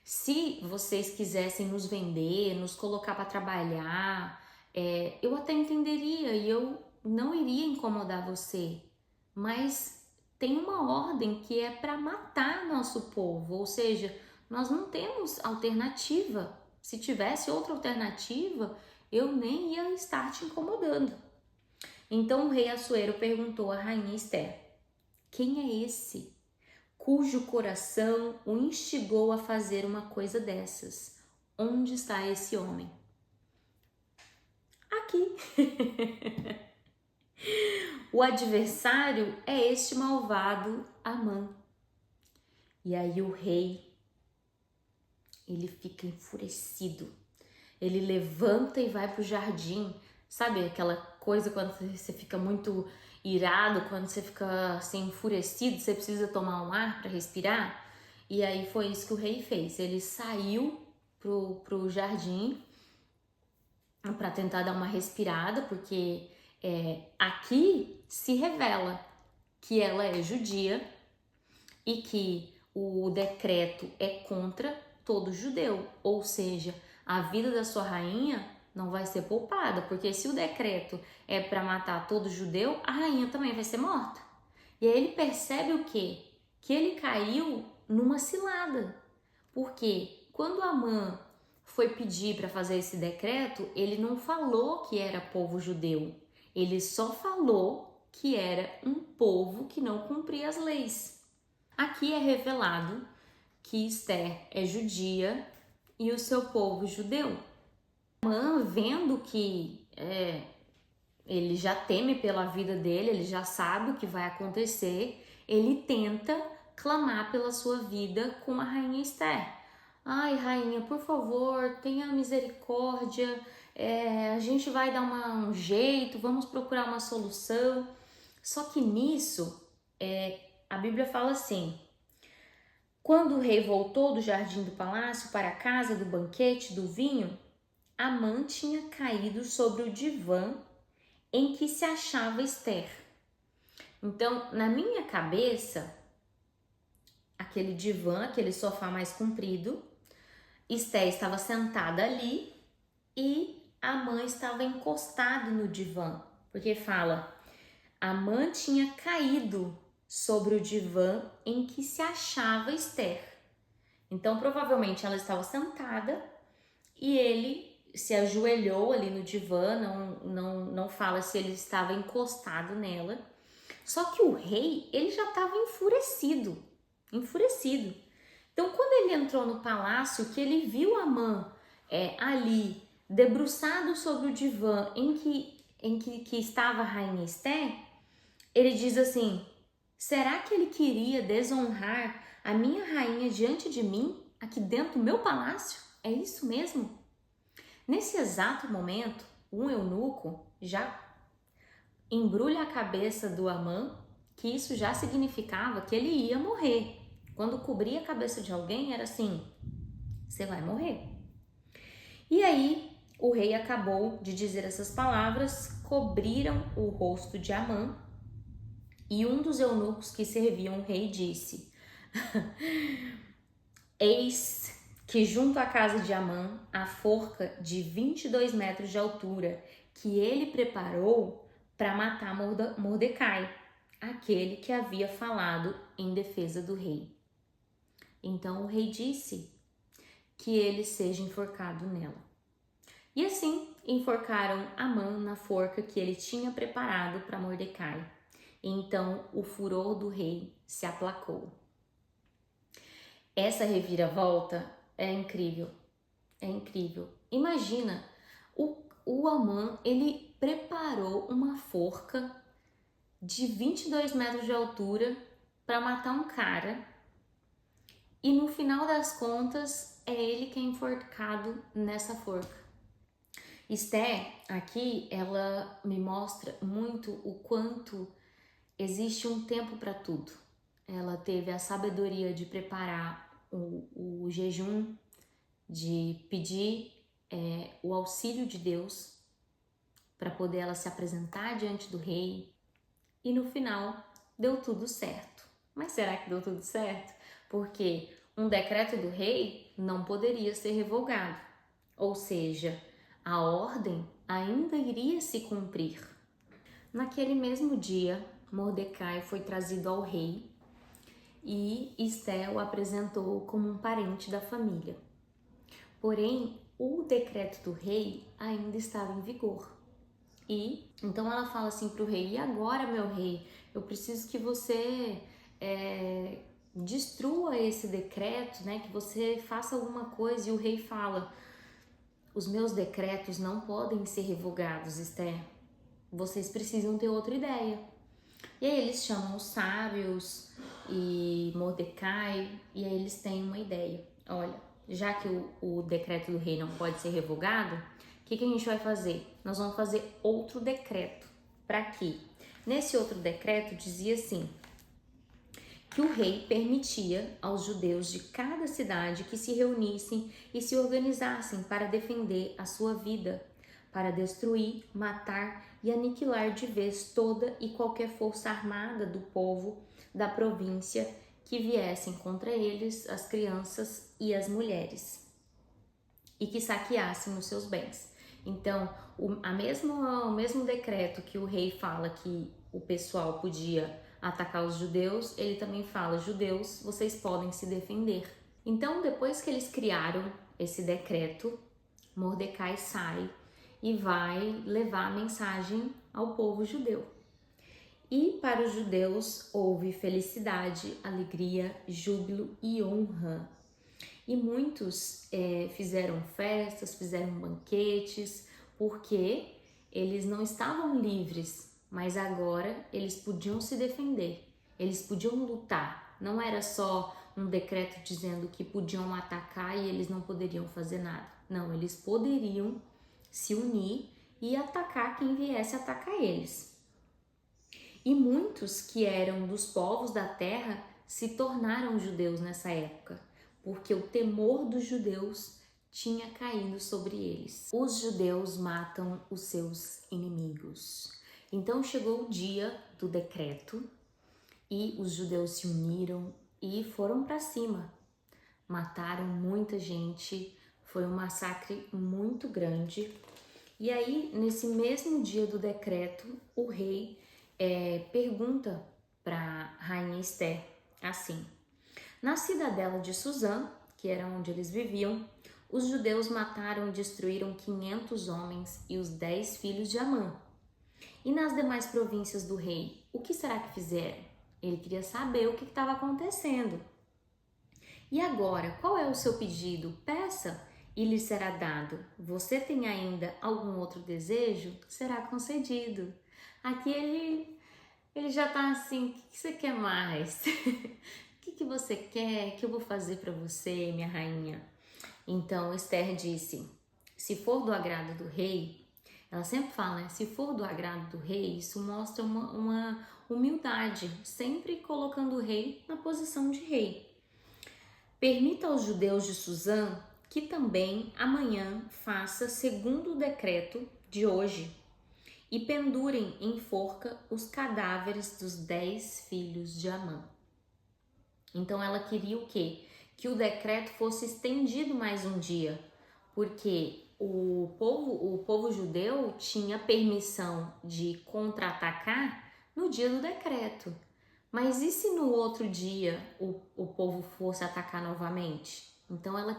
Speaker 1: se vocês quisessem nos vender, nos colocar para trabalhar, eu até entenderia e eu não iria incomodar você, mas tem uma ordem que é para matar nosso povo, ou seja, nós não temos alternativa. Se tivesse outra alternativa, eu nem ia estar te incomodando." Então o rei Assuero perguntou à rainha Esther: "Quem é esse cujo coração o instigou a fazer uma coisa dessas? Onde está esse homem?" Aqui. O adversário é este malvado Amã. E aí o rei, ele fica enfurecido. Ele levanta e vai para o jardim. Sabe aquela coisa quando você fica muito irado, quando você fica assim enfurecido, você precisa tomar um ar para respirar? E aí foi isso que o rei fez. Ele saiu pro jardim para tentar dar uma respirada, porque aqui se revela que ela é judia e que o decreto é contra todo judeu, ou seja, a vida da sua rainha não vai ser poupada, porque se o decreto é para matar todo judeu, a rainha também vai ser morta. E aí ele percebe o quê? Que ele caiu numa cilada, porque quando Amã foi pedir para fazer esse decreto, ele não falou que era povo judeu, ele só falou que era um povo que não cumpria as leis. Aqui é revelado que Esther é judia e o seu povo judeu. Amã, vendo que ele já teme pela vida dele, ele já sabe o que vai acontecer, ele tenta clamar pela sua vida com a rainha Esther. "Ai, rainha, por favor, tenha misericórdia, a gente vai dar um jeito, vamos procurar uma solução." Só que nisso, a Bíblia fala assim: "Quando o rei voltou do jardim do palácio para a casa do banquete do vinho, Amã tinha caído sobre o divã em que se achava Esther." Então, na minha cabeça, aquele divã, aquele sofá mais comprido, Esther estava sentada ali e Amã estava encostado no divã, porque fala: "Amã tinha caído sobre o divã em que se achava Esther." Então, provavelmente ela estava sentada e ele se ajoelhou ali no divã, não fala se ele estava encostado nela. Só que o rei, ele já estava enfurecido. Então, quando ele entrou no palácio, que ele viu Amã ali, debruçado sobre o divã que estava a rainha Esté, ele diz assim: será que ele queria desonrar a minha rainha diante de mim, aqui dentro do meu palácio? É isso mesmo? Nesse exato momento, um eunuco já embrulha a cabeça do Amã, que isso já significava que ele ia morrer. Quando cobria a cabeça de alguém, era assim: você vai morrer. E aí, o rei acabou de dizer essas palavras, cobriram o rosto de Amã, e um dos eunucos que serviam o rei disse: eis que junto à casa de Amã, a forca de 22 metros de altura, que ele preparou para matar Mordecai, aquele que havia falado em defesa do rei. Então o rei disse que ele seja enforcado nela. E assim enforcaram Amã na forca que ele tinha preparado para Mordecai. Então o furor do rei se aplacou. Essa reviravolta é incrível, Imagina, o Amã, ele preparou uma forca de 22 metros de altura para matar um cara, e no final das contas é ele que é enforcado nessa forca. Esté, aqui, ela me mostra muito o quanto existe um tempo para tudo. Ela teve a sabedoria de preparar o jejum, de pedir o auxílio de Deus para poder ela se apresentar diante do rei, e no final deu tudo certo. Mas será que deu tudo certo? Porque um decreto do rei não poderia ser revogado, ou seja, a ordem ainda iria se cumprir. Naquele mesmo dia, Mordecai foi trazido ao rei e Esté o apresentou como um parente da família. Porém, o decreto do rei ainda estava em vigor. E então ela fala assim para o rei: e agora, meu rei, eu preciso que você destrua esse decreto, né? Que você faça alguma coisa. E o rei fala: os meus decretos não podem ser revogados, Esté. Vocês precisam ter outra ideia. E aí eles chamam os sábios e Mordecai, e aí eles têm uma ideia. Olha, já que o decreto do rei não pode ser revogado, o que a gente vai fazer? Nós vamos fazer outro decreto. Para quê? Nesse outro decreto dizia assim, que o rei permitia aos judeus de cada cidade que se reunissem e se organizassem para defender a sua vida, para destruir, matar e aniquilar de vez toda e qualquer força armada do povo da província que viessem contra eles, as crianças e as mulheres, e que saqueassem os seus bens. Então, o mesmo decreto que o rei fala que o pessoal podia atacar os judeus, ele também fala: judeus, vocês podem se defender. Então, depois que eles criaram esse decreto, Mordecai sai e vai levar a mensagem ao povo judeu. E para os judeus houve felicidade, alegria, júbilo e honra. E muitos fizeram festas, fizeram banquetes, porque eles não estavam livres, mas agora eles podiam se defender, eles podiam lutar. Não era só um decreto dizendo que podiam atacar e eles não poderiam fazer nada. Não, eles poderiam se unir e atacar quem viesse atacar eles. E muitos que eram dos povos da terra se tornaram judeus nessa época, porque o temor dos judeus tinha caído sobre eles. Os judeus matam os seus inimigos. Então chegou o dia do decreto e os judeus se uniram e foram para cima. Mataram muita gente, foi um massacre muito grande. E aí, nesse mesmo dia do decreto, o rei pergunta para rainha Esté assim: na cidadela de Suzã, que era onde eles viviam, os judeus mataram e destruíram 500 homens e os 10 filhos de Amã. E nas demais províncias do rei, o que será que fizeram? Ele queria saber o que estava acontecendo. E agora, qual é o seu pedido? Peça e lhe será dado. Você tem ainda algum outro desejo? Será concedido. Aqui ele já tá assim, o que você quer mais? O que você quer que eu vou fazer para você, minha rainha? Então Esther disse, se for do agrado do rei, ela sempre fala, né? Se for do agrado do rei, isso mostra uma humildade, sempre colocando o rei na posição de rei. Permita aos judeus de Suzã que também amanhã faça segundo o decreto de hoje e pendurem em forca os cadáveres dos 10 filhos de Amã. Então ela queria o quê? Que o decreto fosse estendido mais um dia, porque o povo judeu tinha permissão de contra-atacar no dia do decreto. Mas e se no outro dia o povo fosse atacar novamente? Então ela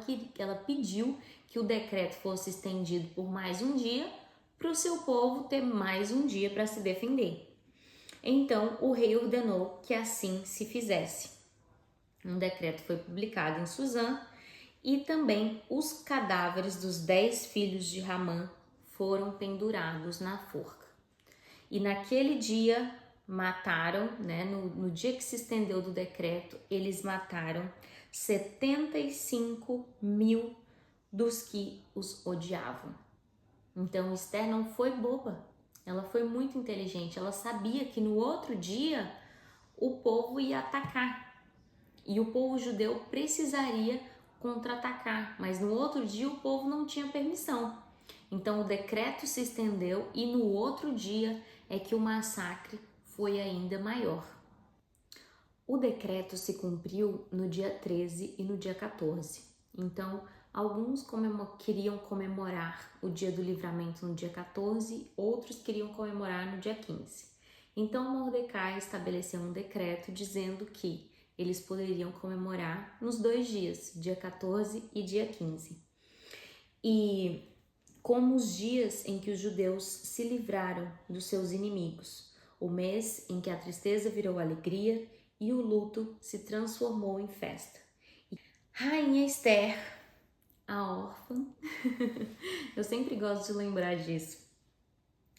Speaker 1: pediu que o decreto fosse estendido por mais um dia para o seu povo ter mais um dia para se defender. Então o rei ordenou que assim se fizesse. Um decreto foi publicado em Suzã e também os cadáveres dos 10 filhos de Ramã foram pendurados na forca. E naquele dia mataram, né, no dia que se estendeu do decreto, eles mataram 75 mil dos que os odiavam. Então Esther não foi boba, ela foi muito inteligente, ela sabia que no outro dia o povo ia atacar e o povo judeu precisaria contra-atacar, mas no outro dia o povo não tinha permissão. Então o decreto se estendeu e no outro dia é que o massacre foi ainda maior. O decreto se cumpriu no dia 13 e no dia 14. Então, alguns queriam comemorar o dia do livramento no dia 14, outros queriam comemorar no dia 15. Então, Mordecai estabeleceu um decreto dizendo que eles poderiam comemorar nos 2 dias, dia 14 e dia 15. E como os dias em que os judeus se livraram dos seus inimigos, o mês em que a tristeza virou alegria e o luto se transformou em festa. Rainha Esther, a órfã, eu sempre gosto de lembrar disso,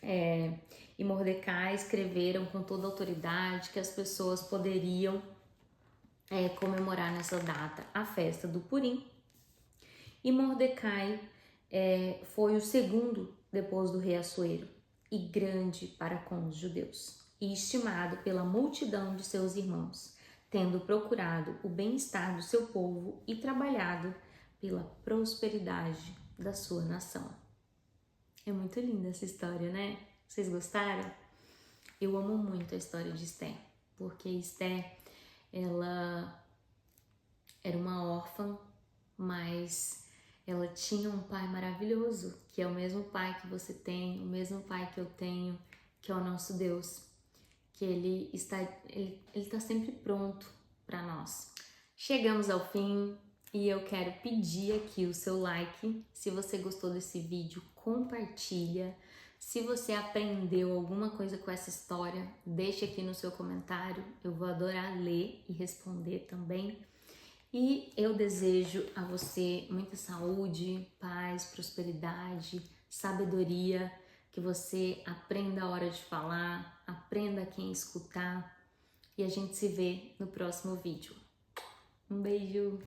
Speaker 1: e Mordecai escreveram com toda a autoridade que as pessoas poderiam comemorar nessa data a festa do Purim. E Mordecai foi o segundo depois do rei Assuero e grande para com os judeus e estimado pela multidão de seus irmãos, tendo procurado o bem-estar do seu povo e trabalhado pela prosperidade da sua nação. É muito linda essa história, né? Vocês gostaram? Eu amo muito a história de Esther, porque Esther, ela era uma órfã, mas ela tinha um pai maravilhoso, que é o mesmo pai que você tem, o mesmo pai que eu tenho, que é o nosso Deus, que ele está sempre pronto para nós. Chegamos ao fim e eu quero pedir aqui o seu like. Se você gostou desse vídeo, compartilha. Se você aprendeu alguma coisa com essa história, deixe aqui no seu comentário. Eu vou adorar ler e responder também. E eu desejo a você muita saúde, paz, prosperidade, sabedoria, que você aprenda a hora de falar, aprenda quem escutar e a gente se vê no próximo vídeo. Um beijo!